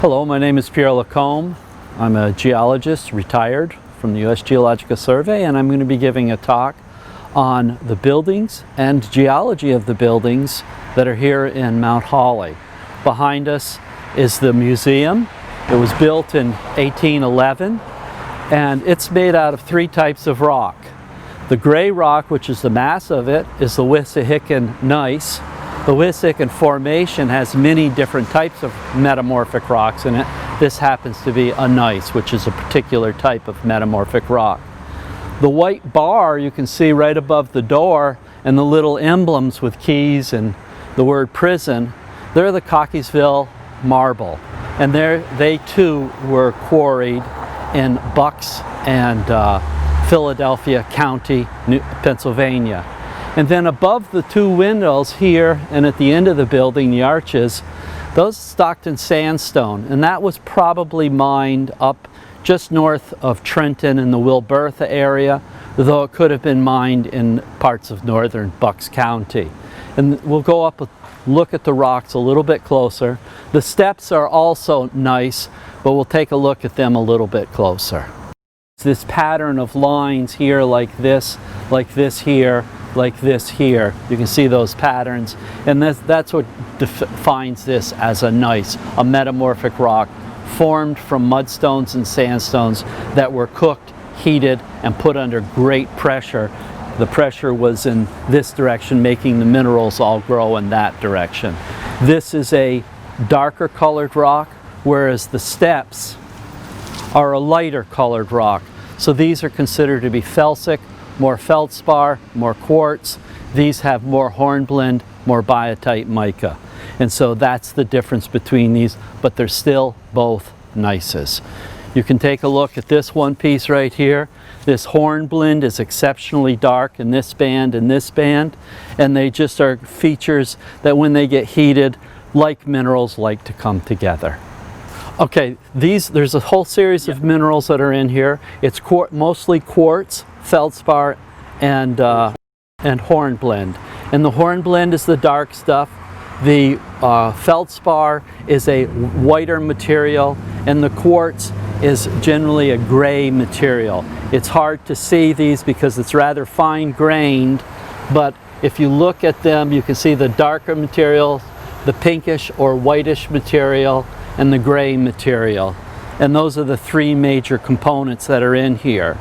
Hello, my name is Pierre Lacombe. I'm a geologist, retired from the USGS survey, and I'm going to be giving a talk on the buildings and geology of the buildings that are here in Mount Holly. Behind us is the museum. It was built in 1811, and it's made out of three types of rock. The gray rock, which is the mass of it, is the Wissahickon gneiss. The Wissahickon Formation has many different types of metamorphic rocks in it. This happens to be a gneiss, which is a particular type of metamorphic rock. The white bar you can see right above the door, and the little emblems with keys and the word prison, they're the Cockeysville Marble. And they too were quarried in Bucks and Philadelphia County, Pennsylvania. And then above the two windows here and at the end of the building, the arches, those Stockton Sandstone, and that was probably mined up just north of Trenton in the Wilbertha area, though it could have been mined in parts of northern Bucks County. And we'll go up and look at the rocks a little bit closer. The steps are also nice, but we'll take a look at them a little bit closer. This pattern of lines here, like this here, like this here. You can see those patterns, and that's what defines this as a gneiss, a metamorphic rock formed from mudstones and sandstones that were cooked, heated, and put under great pressure. The pressure was in this direction, making the minerals all grow in that direction. This is a darker colored rock, whereas the steps are a lighter colored rock. So these are considered to be felsic, more feldspar, more quartz. These have more hornblende, more biotite mica. And so that's the difference between these, but they're still both gneisses. You can take a look at this one piece right here. This hornblende is exceptionally dark in this band and this band, and they just are features that when they get heated, like minerals, like to come together. Okay, there's a whole series of minerals that are in here. It's mostly quartz, feldspar, and hornblende. And the hornblende is the dark stuff. The feldspar is a whiter material, and the quartz is generally a gray material. It's hard to see these because it's rather fine-grained, but if you look at them, you can see the darker material, the pinkish or whitish material, and the gray material. And those are the three major components that are in here.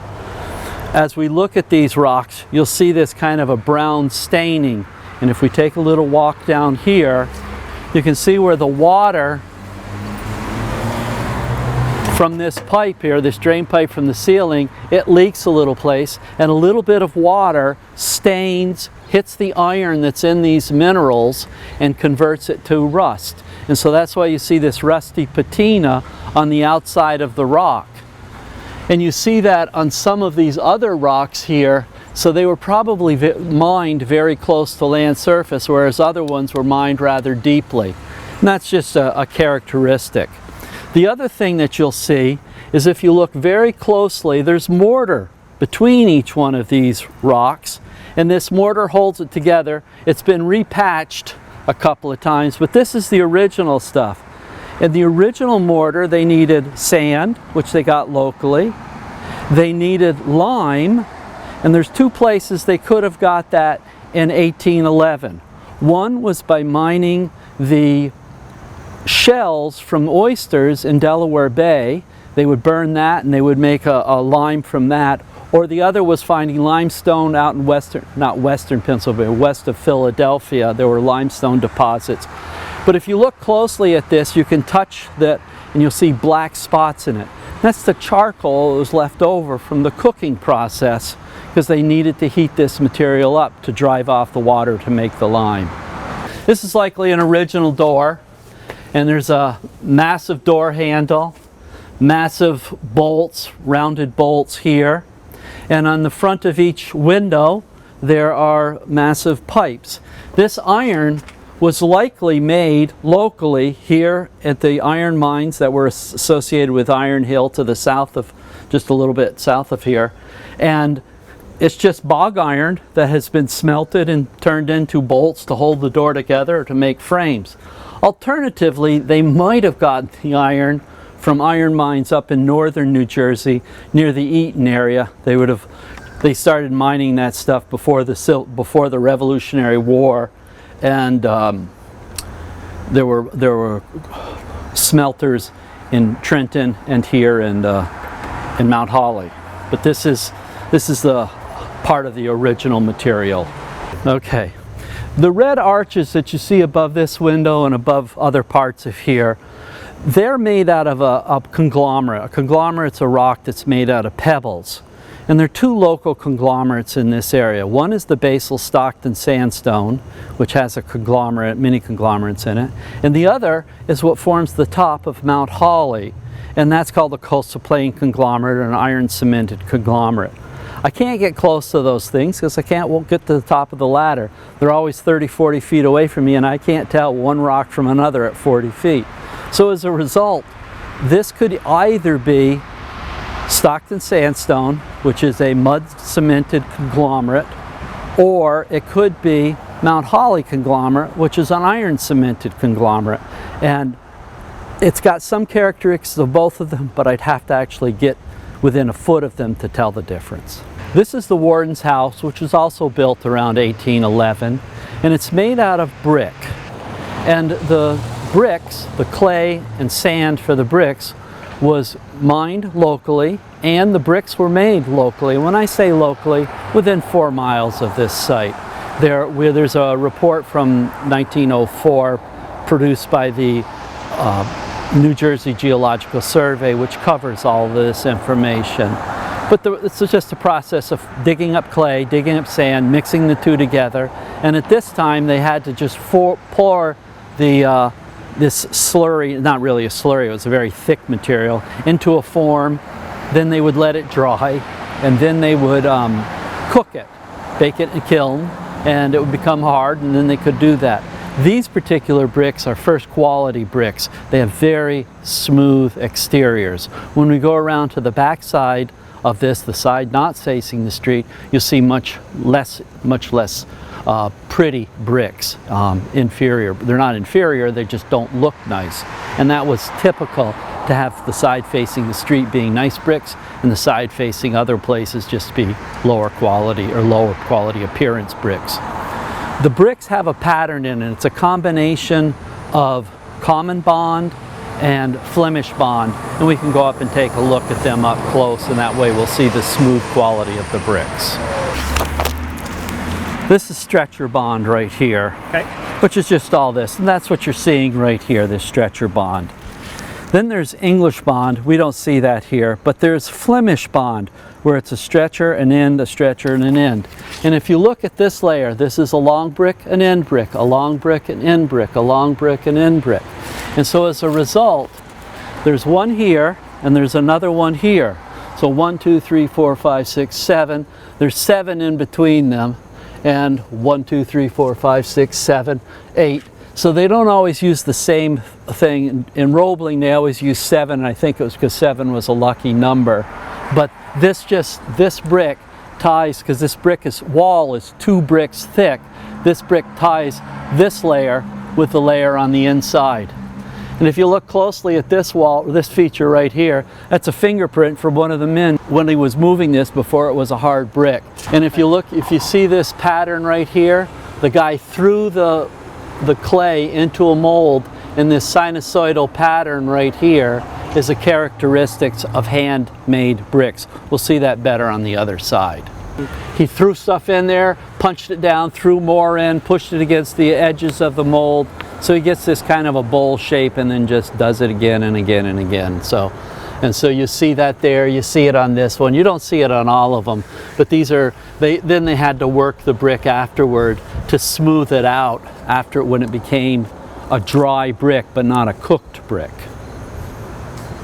As we look at these rocks, you'll see this kind of a brown staining. And if we take a little walk down here, you can see where the water from this pipe here, this drain pipe from the ceiling, it leaks a little place, and a little bit of water stains, hits the iron that's in these minerals and converts it to rust. And so that's why you see this rusty patina on the outside of the rock. And you see that on some of these other rocks here, so they were probably mined very close to land surface, whereas other ones were mined rather deeply. And that's just a characteristic. The other thing that you'll see is if you look very closely, there's mortar between each one of these rocks, and this mortar holds it together. It's been repatched a couple of times, but this is the original stuff. In the original mortar, they needed sand, which they got locally. They needed lime, and there's two places they could have got that in 1811. One was by mining the shells from oysters in Delaware Bay. They would burn that and they would make a lime from that. Or the other was finding limestone out in not western Pennsylvania, west of Philadelphia. There were limestone deposits. But if you look closely at this, you can touch that and you'll see black spots in it. That's the charcoal that was left over from the cooking process, because they needed to heat this material up to drive off the water to make the lime. This is likely an original door, and there's a massive door handle, massive bolts, rounded bolts here. And on the front of each window, there are massive pipes. This iron was likely made locally here at the iron mines that were associated with Iron Hill to the south of, just a little bit south of here. And it's just bog iron that has been smelted and turned into bolts to hold the door together or to make frames. Alternatively, they might have gotten the iron from iron mines up in northern New Jersey near the Eaton area. They started mining that stuff before the Revolutionary War, and there were smelters in Trenton and here in Mount Holly. But this is the part of the original material. Okay. The red arches that you see above this window and above other parts of here, they're made out of a conglomerate. A conglomerate's a rock that's made out of pebbles. And there are two local conglomerates in this area. One is the basal Stockton Sandstone, which has a conglomerate, many conglomerates in it. And the other is what forms the top of Mount Holly. And that's called the coastal plain conglomerate, or an iron cemented conglomerate. I can't get close to those things because I won't get to the top of the ladder. They're always 30, 40 feet away from me, and I can't tell one rock from another at 40 feet. So as a result, this could either be Stockton Sandstone, which is a mud cemented conglomerate, or it could be Mount Holly conglomerate, which is an iron cemented conglomerate. And it's got some characteristics of both of them, but I'd have to actually get within a foot of them to tell the difference. This is the Wardens House, which was also built around 1811, and it's made out of brick. And the bricks, the clay and sand for the bricks, was mined locally, and the bricks were made locally. When I say locally, within 4 miles of this site. There's a report from 1904 produced by the New Jersey Geological Survey, which covers all this information. But it's just a process of digging up clay, digging up sand, mixing the two together. And at this time, they had to just pour this slurry, not really a slurry, it was a very thick material, into a form. Then they would let it dry, and then they would cook it, bake it in a kiln, and it would become hard, and then they could do that. These particular bricks are first quality bricks. They have very smooth exteriors. When we go around to the back side of this, the side not facing the street, you'll see much less pretty bricks, inferior. They're not inferior, they just don't look nice. And that was typical, to have the side facing the street being nice bricks and the side facing other places just be lower quality or lower quality appearance bricks. The bricks have a pattern in it. It's a combination of common bond and Flemish bond, and we can go up and take a look at them up close, and that way we'll see the smooth quality of the bricks. This is stretcher bond right here, okay, which is just all this, and that's what you're seeing right here, this stretcher bond. Then there's English bond. We don't see that here, but there's Flemish bond, where it's a stretcher, an end, a stretcher, and an end. And if you look at this layer, this is a long brick, an end brick, a long brick, an end brick, a long brick, an end brick. And so as a result, there's one here, and there's another one here. So 1, 2, 3, 4, 5, 6, 7. There's 7 in between them, and 1, 2, 3, 4, 5, 6, 7, 8. So they don't always use the same thing. In Roebling, they always use 7, and I think it was because 7 was a lucky number. But this brick ties, because this wall is 2 bricks thick, this brick ties this layer with the layer on the inside. And if you look closely at this wall, this feature right here, that's a fingerprint from one of the men when he was moving this before it was a hard brick. And if you see this pattern right here, the guy threw the clay into a mold, and this sinusoidal pattern right here is a characteristic of handmade bricks. We'll see that better on the other side. He threw stuff in there, punched it down, threw more in, pushed it against the edges of the mold, so he gets this kind of a bowl shape, and then just does it again and again and again. So you see that there, you see it on this one. You don't see it on all of them, but then they had to work the brick afterward to smooth it out when it became a dry brick but not a cooked brick.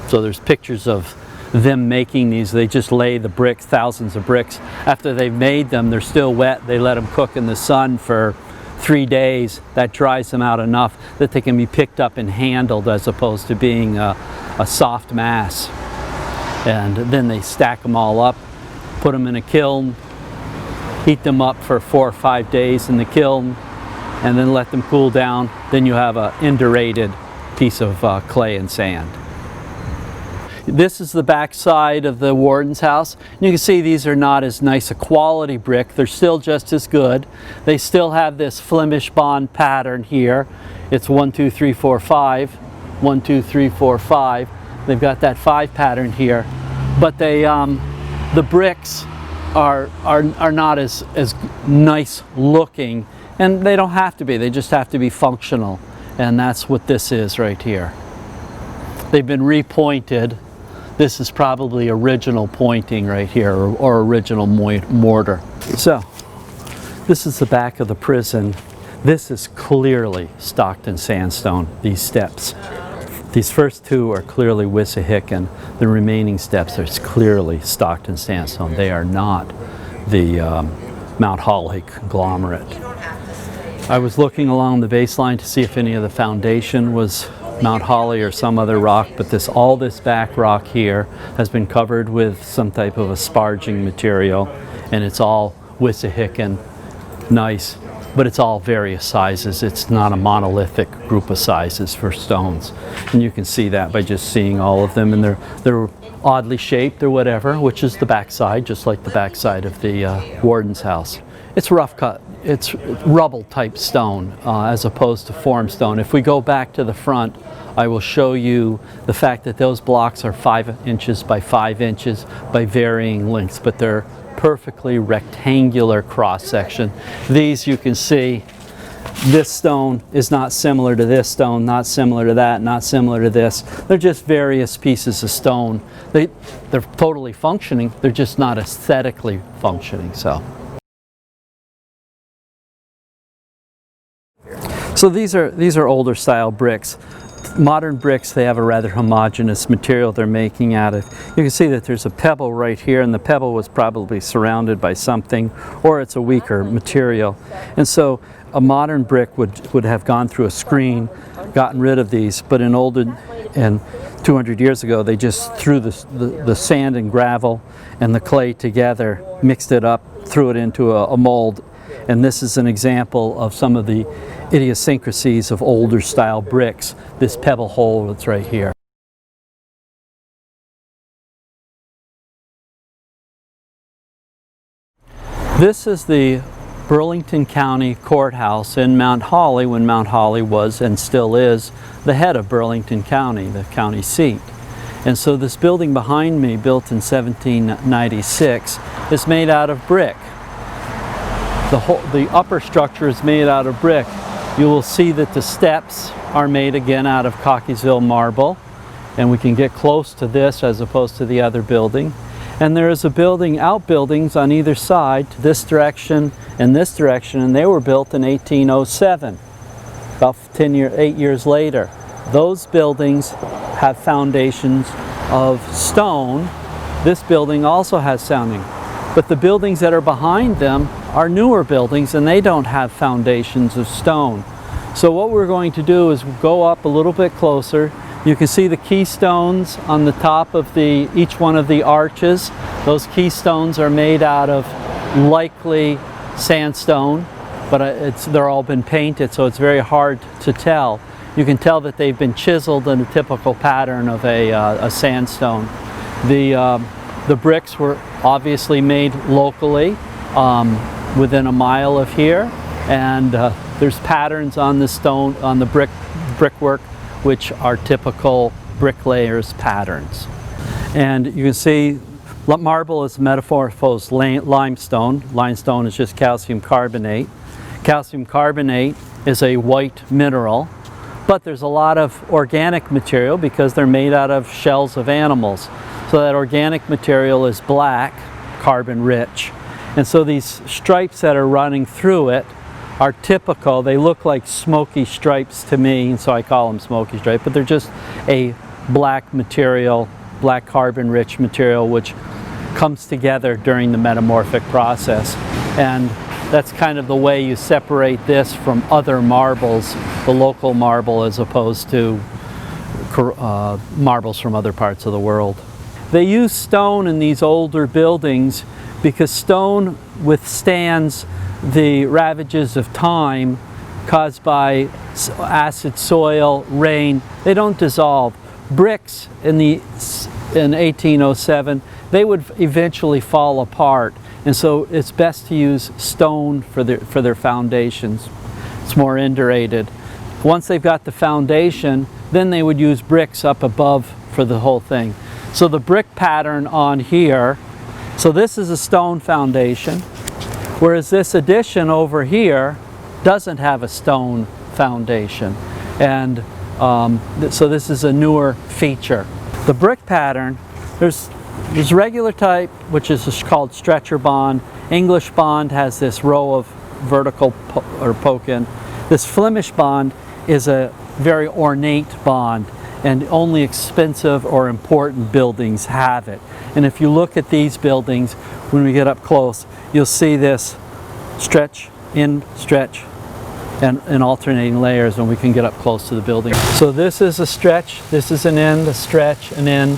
So there's pictures of them making these. They just lay the bricks, thousands of bricks. After they've made them, they're still wet. They let them cook in the sun for 3 days. That dries them out enough that they can be picked up and handled, as opposed to being a soft mass. And then they stack them all up, put them in a kiln, heat them up for 4 or 5 days in the kiln, and then let them cool down. Then you have an indurated piece of clay and sand. This is the back side of the Wardens House. You can see these are not as nice a quality brick. They're still just as good. They still have this Flemish bond pattern here. It's 1, 2, 3, 4, 5. 1, 2, 3, 4, 5. They've got that 5 pattern here. But they, the bricks are not as nice looking. And they don't have to be. They just have to be functional. And that's what this is right here. They've been repointed. This is probably original pointing right here, or original mortar. So, this is the back of the prison. This is clearly Stockton Sandstone, these steps. These first two are clearly Wissahickon. The remaining steps are clearly Stockton Sandstone. They are not the Mount Holly conglomerate. I was looking along the baseline to see if any of the foundation was Mount Holly or some other rock, but all this back rock here has been covered with some type of a sparging material, and it's all Wissahickon, nice, but it's all various sizes. It's not a monolithic group of sizes for stones, and you can see that by just seeing all of them, and they're oddly shaped or whatever, which is the backside, just like the backside of the Wardens House. It's rough cut. It's rubble type stone as opposed to form stone. If we go back to the front, I will show you the fact that those blocks are 5 inches by 5 inches by varying lengths, but they're perfectly rectangular cross section. These, you can see, this stone is not similar to this stone, not similar to that, not similar to this. They're just various pieces of stone. They're totally functioning, they're just not aesthetically functioning. So these are older style bricks. Modern bricks, they have a rather homogeneous material they're making out of. You can see that there's a pebble right here, and the pebble was probably surrounded by something, or it's a weaker material. And so a modern brick would have gone through a screen, gotten rid of these, but in older, and 200 years ago, they just threw the sand and gravel and the clay together, mixed it up, threw it into a mold. And this is an example of some of the idiosyncrasies of older style bricks, this pebble hole that's right here. This is the Burlington County Courthouse in Mount Holly, when Mount Holly was and still is the head of Burlington County, the county seat. And so this building behind me, built in 1796, is made out of brick. The upper structure is made out of brick. You will see that the steps are made again out of Cockeysville Marble, and we can get close to this as opposed to the other building. And there is outbuildings on either side, to this direction and this direction, and they were built in 1807, about 8 years later. Those buildings have foundations of stone. This building also has sounding, but the buildings that are behind them are newer buildings, and they don't have foundations of stone. So what we're going to do is go up a little bit closer. You can see the keystones on the top of each one of the arches. Those keystones are made out of likely sandstone, but they're all been painted, so it's very hard to tell. You can tell that they've been chiseled in a typical pattern of a sandstone. The bricks were obviously made locally, within a mile of here, and there's patterns on the stone, on the brickwork, which are typical bricklayers' patterns. And you can see marble is metamorphosed limestone. Limestone is just calcium carbonate. Calcium carbonate is a white mineral, but there's a lot of organic material because they're made out of shells of animals. So that organic material is black, carbon rich. And so these stripes that are running through it are typical. They look like smoky stripes to me, and so I call them smoky stripes, but they're just a black material, black carbon rich material, which comes together during the metamorphic process. And that's kind of the way you separate this from other marbles, the local marble, as opposed to marbles from other parts of the world. They use stone in these older buildings because stone withstands the ravages of time caused by acid soil, rain. They don't dissolve. Bricks in 1807, they would eventually fall apart, and so it's best to use stone for their foundations. It's more indurated. Once they've got the foundation, then they would use bricks up above for the whole thing. So the brick pattern on here, so this is a stone foundation, whereas this addition over here doesn't have a stone foundation. And so this is a newer feature. The brick pattern, there's regular type, which is called stretcher bond. English bond has this row of vertical or poke in. This Flemish bond is a very ornate bond, and only expensive or important buildings have it. And if you look at these buildings, when we get up close, you'll see this stretch, in, stretch, and in alternating layers when we can get up close to the building. So this is a stretch, this is an end, a stretch, an end,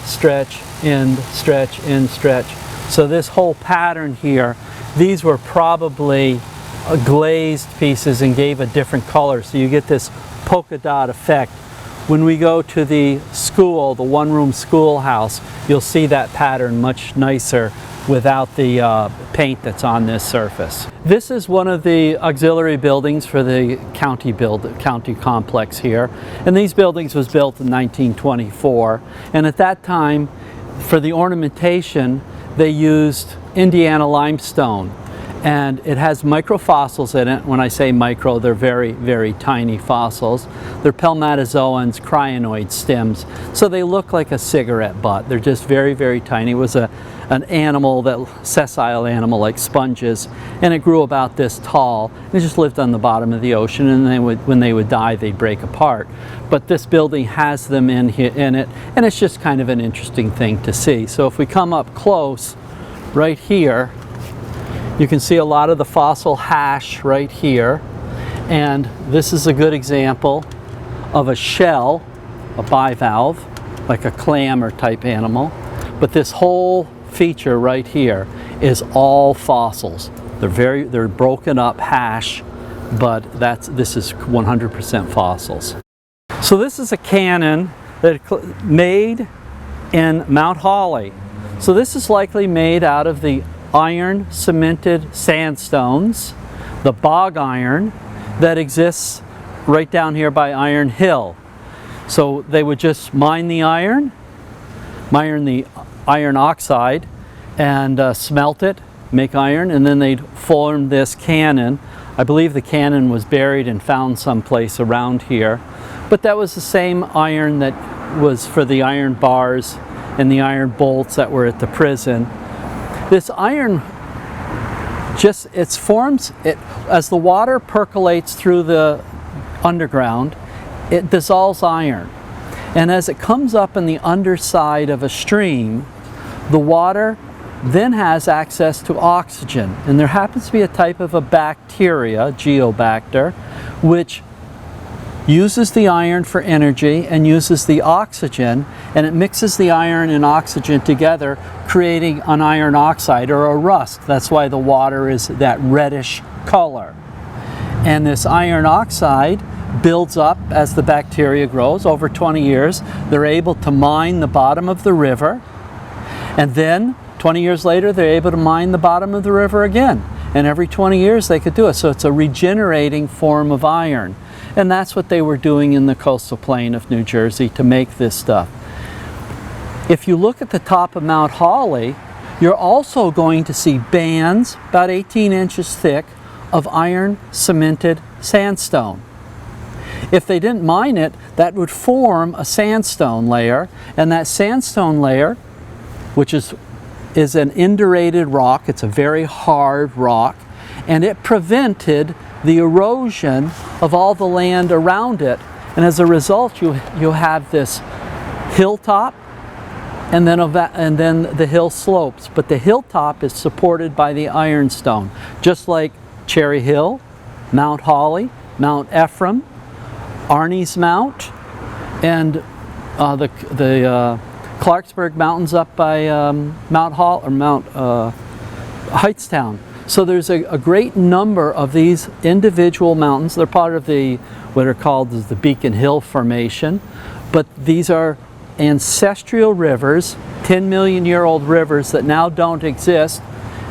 stretch, end, stretch, end, stretch. So this whole pattern here, these were probably glazed pieces and gave a different color, so you get this polka dot effect. When we go to the school, the one-room schoolhouse, you'll see that pattern much nicer without the paint that's on this surface. This is one of the auxiliary buildings for the county complex here, and these buildings was built in 1924, and at that time for the ornamentation they used Indiana limestone, and it has microfossils in it. When I say micro, they're very, very tiny fossils. They're palmatozoans, crinoid stems, so they look like a cigarette butt. They're just very, very tiny. It was an animal, that sessile animal like sponges, and it grew about this tall. It just lived on the bottom of the ocean, and when they would die, they'd break apart. But this building has them in it, and it's just kind of an interesting thing to see. So if we come up close, right here, you can see a lot of the fossil hash right here, and this is a good example of a shell, a bivalve, like a clam or type animal. But this whole feature right here is all fossils. They're broken up hash, but this is 100% fossils. So this is a cannon that made in Mount Holly. So this is likely made out of the iron cemented sandstones, the bog iron that exists right down here by Iron Hill. So they would just mine the iron oxide, and smelt it, make iron, and then they'd form this cannon. I believe the cannon was buried and found someplace around here, but that was the same iron that was for the iron bars and the iron bolts that were at the prison. This iron as the water percolates through the underground, it dissolves iron. And as it comes up in the underside of a stream, the water then has access to oxygen. And there happens to be a type of a bacteria, Geobacter, which uses the iron for energy and uses the oxygen, and it mixes the iron and oxygen together, creating an iron oxide or a rust. That's why the water is that reddish color. And this iron oxide builds up as the bacteria grows. Over 20 years, they're able to mine the bottom of the river, and then 20 years later, they're able to mine the bottom of the river again. And every 20 years they could do it. So it's a regenerating form of iron. And that's what they were doing in the coastal plain of New Jersey to make this stuff. If you look at the top of Mount Holly, you're also going to see bands about 18 inches thick of iron cemented sandstone. If they didn't mine it, that would form a sandstone layer, and that sandstone layer, which is an indurated rock, it's a very hard rock, and it prevented the erosion of all the land around it. And as a result, you'll have this hilltop, and then the hill slopes. But the hilltop is supported by the ironstone, just like Cherry Hill, Mount Holly, Mount Ephraim, Arnie's Mount, and the Clarksburg Mountains up by Mount Hall or Mount Heightstown. So there's a great number of these individual mountains. They're part of what are called the Beacon Hill Formation, but these are ancestral rivers, 10-million-year-old rivers that now don't exist,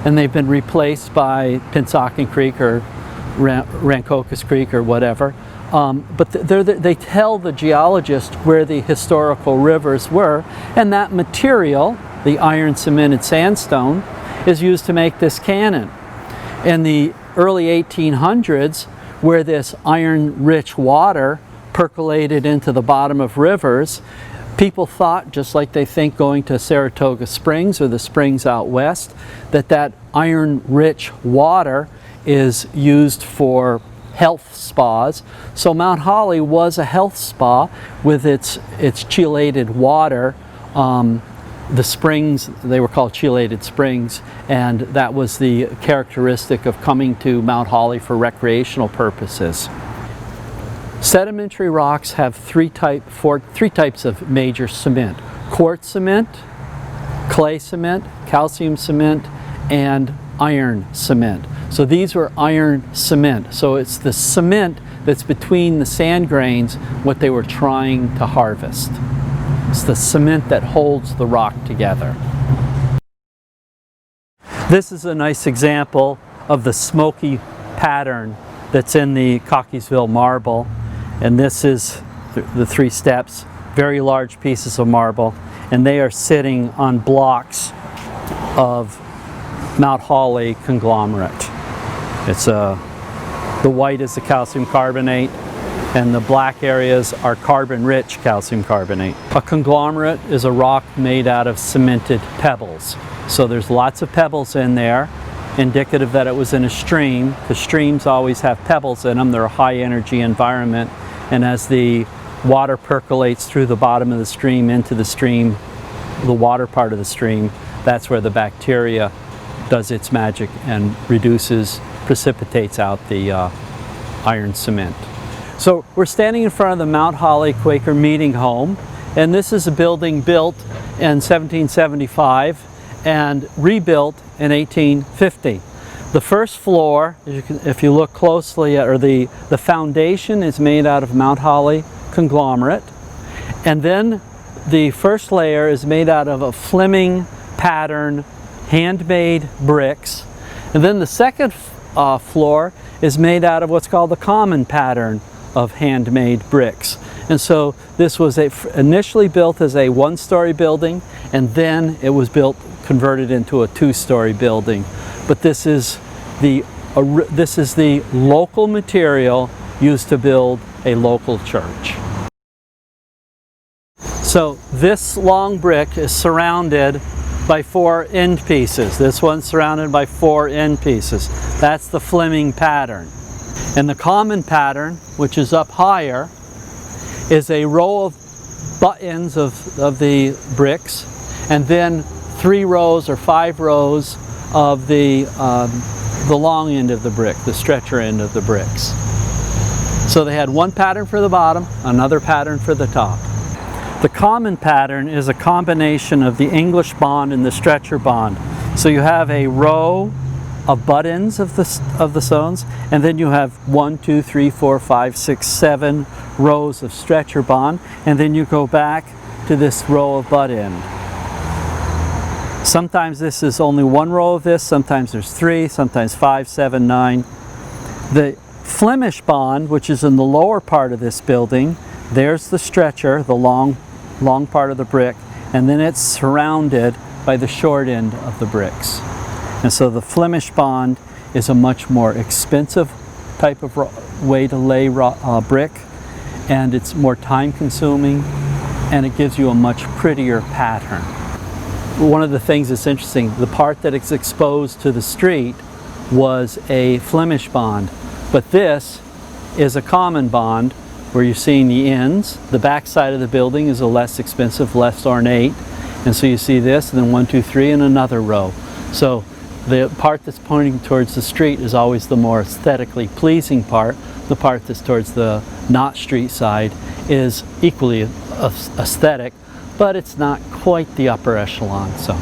and they've been replaced by Pennsauken Creek or Rancocas Creek or whatever. But they tell the geologist where the historical rivers were, and that material, the iron cemented sandstone, is used to make this cannon. In the early 1800s, where this iron-rich water percolated into the bottom of rivers, people thought, just like they think going to Saratoga Springs or the springs out west, that iron-rich water is used for health spas. So Mount Holly was a health spa with its chelated water. The springs, they were called chelated springs, and that was the characteristic of coming to Mount Holly for recreational purposes. Sedimentary rocks have three types of major cement: quartz cement, clay cement, calcium cement, and iron cement. So these were iron cement. So it's the cement that's between the sand grains what they were trying to harvest. It's the cement that holds the rock together. This is a nice example of the smoky pattern that's in the Cockeysville Marble. And this is the three steps, very large pieces of marble, and they are sitting on blocks of Mount Holly conglomerate. It's the white is the calcium carbonate, and the black areas are carbon-rich calcium carbonate. A conglomerate is a rock made out of cemented pebbles. So there's lots of pebbles in there, indicative that it was in a stream, because streams always have pebbles in them. They're a high-energy environment, and as the water percolates through the bottom of the stream into the stream, the water part of the stream, that's where the bacteria does its magic and precipitates out the iron cement. So we're standing in front of the Mount Holly Quaker Meeting Home, and this is a building built in 1775 and rebuilt in 1850. The first floor, if you look closely at, or the foundation is made out of Mount Holly conglomerate, and then the first layer is made out of a Fleming pattern handmade bricks, and then the second floor is made out of what's called the common pattern of handmade bricks. And so this was initially built as a one-story building, and then it was converted into a two-story building. But this is the local material used to build a local church. So this long brick is surrounded by 4 end pieces. This one's surrounded by 4 end pieces. That's the Fleming pattern. And the common pattern, which is up higher, is a row of butt-ends of the bricks, and then 3 rows or 5 rows of the long end of the brick, the stretcher end of the bricks. So they had one pattern for the bottom, another pattern for the top. The common pattern is a combination of the English bond and the stretcher bond. So you have a row of butt-ends of the stones, and then you have 1, 2, 3, 4, 5, 6, 7 rows of stretcher bond, and then you go back to this row of butt-end. Sometimes this is only 1 row of this, sometimes there's 3, sometimes 5, 7, 9. The Flemish bond, which is in the lower part of this building, there's the stretcher, the long part of the brick, and then it's surrounded by the short end of the bricks. And so the Flemish bond is a much more expensive type of way to lay brick, and it's more time consuming, and it gives you a much prettier pattern. One of the things that's interesting, the part that is exposed to the street was a Flemish bond, but this is a common bond where you're seeing the ends. The back side of the building is a less expensive, less ornate, and so you see this, and then 1, 2, 3, and another row. So the part that's pointing towards the street is always the more aesthetically pleasing part. The part that's towards the not street side is equally aesthetic, but it's not quite the upper echelon. So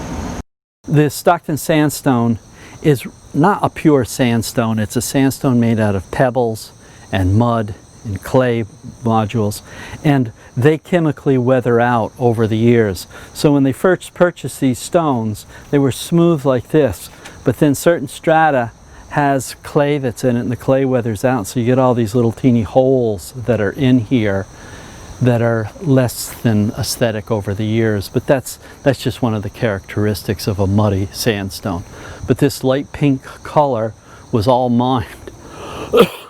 the Stockton Sandstone is not a pure sandstone. It's a sandstone made out of pebbles and mud and clay modules, and they chemically weather out over the years. So when they first purchased these stones, they were smooth like this, but then certain strata has clay that's in it, and the clay weathers out, so you get all these little teeny holes that are in here that are less than aesthetic over the years. But that's just one of the characteristics of a muddy sandstone. But this light pink color was all mined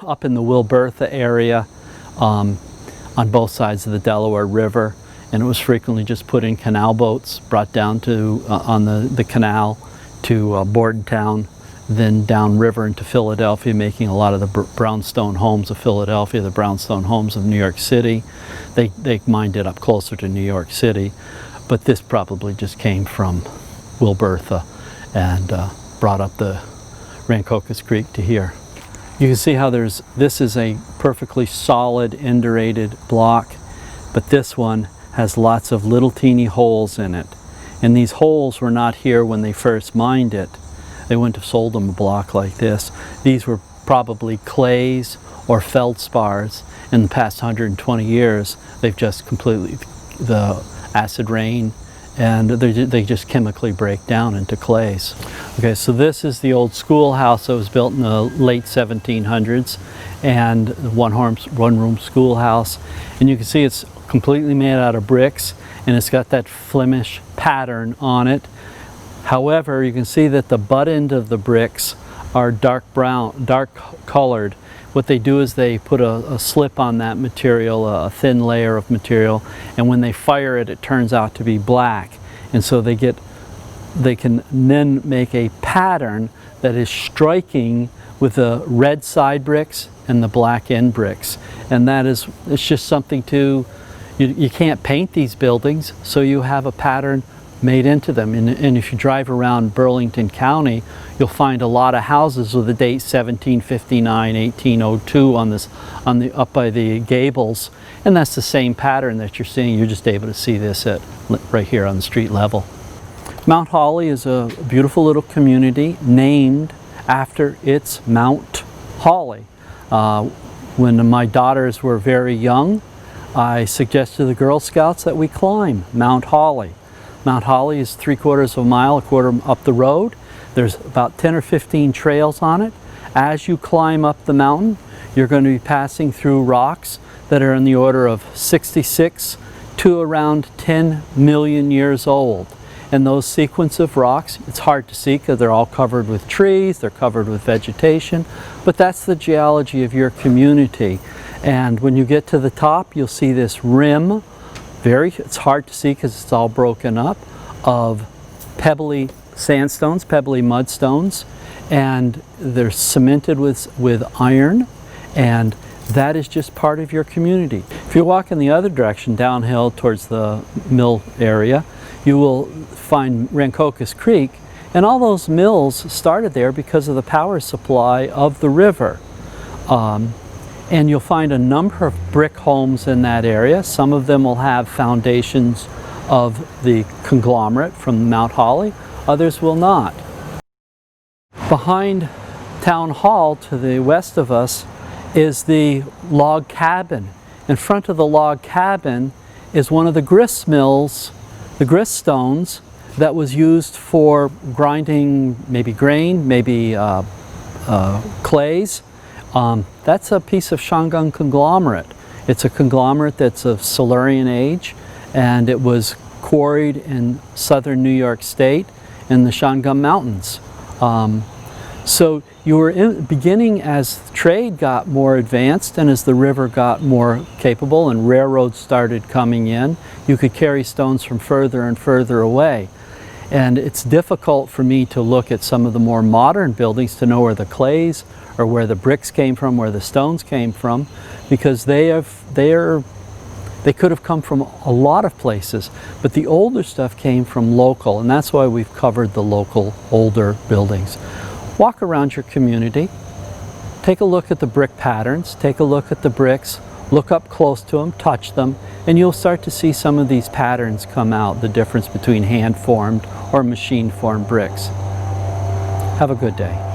up in the Wilbertha area, on both sides of the Delaware River, and it was frequently just put in canal boats, brought down to on the canal to Bordentown, then downriver into Philadelphia, making a lot of the brownstone homes of Philadelphia, the brownstone homes of New York City. They mined it up closer to New York City, but this probably just came from Wilbertha and brought up the Rancocas Creek to here. You can see how this is a perfectly solid indurated block, but this one has lots of little teeny holes in it. And these holes were not here when they first mined it. They wouldn't have sold them a block like this. These were probably clays or feldspars. In the past 120 years, they've just completely, the acid rain, and they just chemically break down into clays. Okay, so this is the old schoolhouse that was built in the late 1700s, and one-room schoolhouse. And you can see it's completely made out of bricks, and it's got that Flemish pattern on it. However, you can see that the butt end of the bricks are dark brown, dark colored. What they do is they put a slip on that material, a thin layer of material, and when they fire it, it turns out to be black. And so they can then make a pattern that is striking with the red side bricks and the black end bricks. And it's just something you can't paint these buildings, so you have a pattern made into them. And if you drive around Burlington County, you'll find a lot of houses with the date 1759, 1802 up by the gables, and that's the same pattern that you're seeing. You're just able to see this right here on the street level. Mount Holly is a beautiful little community named after its Mount Holly. When my daughters were very young, I suggested to the Girl Scouts that we climb Mount Holly. Mount Holly is 3/4 of a mile, a quarter up the road. There's about 10 or 15 trails on it. As you climb up the mountain, you're going to be passing through rocks that are in the order of 66 to around 10 million years old. And those sequence of rocks, it's hard to see because they're all covered with trees, they're covered with vegetation, but that's the geology of your community. And when you get to the top, you'll see this rim. It's hard to see because it's all broken up, of pebbly sandstones, pebbly mudstones, and they're cemented with iron, and that is just part of your community. If you walk in the other direction, downhill towards the mill area, you will find Rancocas Creek, and all those mills started there because of the power supply of the river. And you'll find a number of brick homes in that area. Some of them will have foundations of the conglomerate from Mount Holly, others will not. Behind Town Hall to the west of us is the log cabin. In front of the log cabin is one of the grist mills, the grist stones that was used for grinding maybe grain, maybe clays. That's a piece of Shangung conglomerate. It's a conglomerate that's of Silurian age, and it was quarried in southern New York State in the Shangung Mountains. So you were beginning as trade got more advanced and as the river got more capable and railroads started coming in, you could carry stones from further and further away. And it's difficult for me to look at some of the more modern buildings to know where the clays or where the bricks came from, where the stones came from, because they could have come from a lot of places, but the older stuff came from local, and that's why we've covered the local older buildings. Walk around your community, take a look at the brick patterns, take a look at the bricks, look up close to them, touch them, and you'll start to see some of these patterns come out, the difference between hand-formed or machine-formed bricks. Have a good day.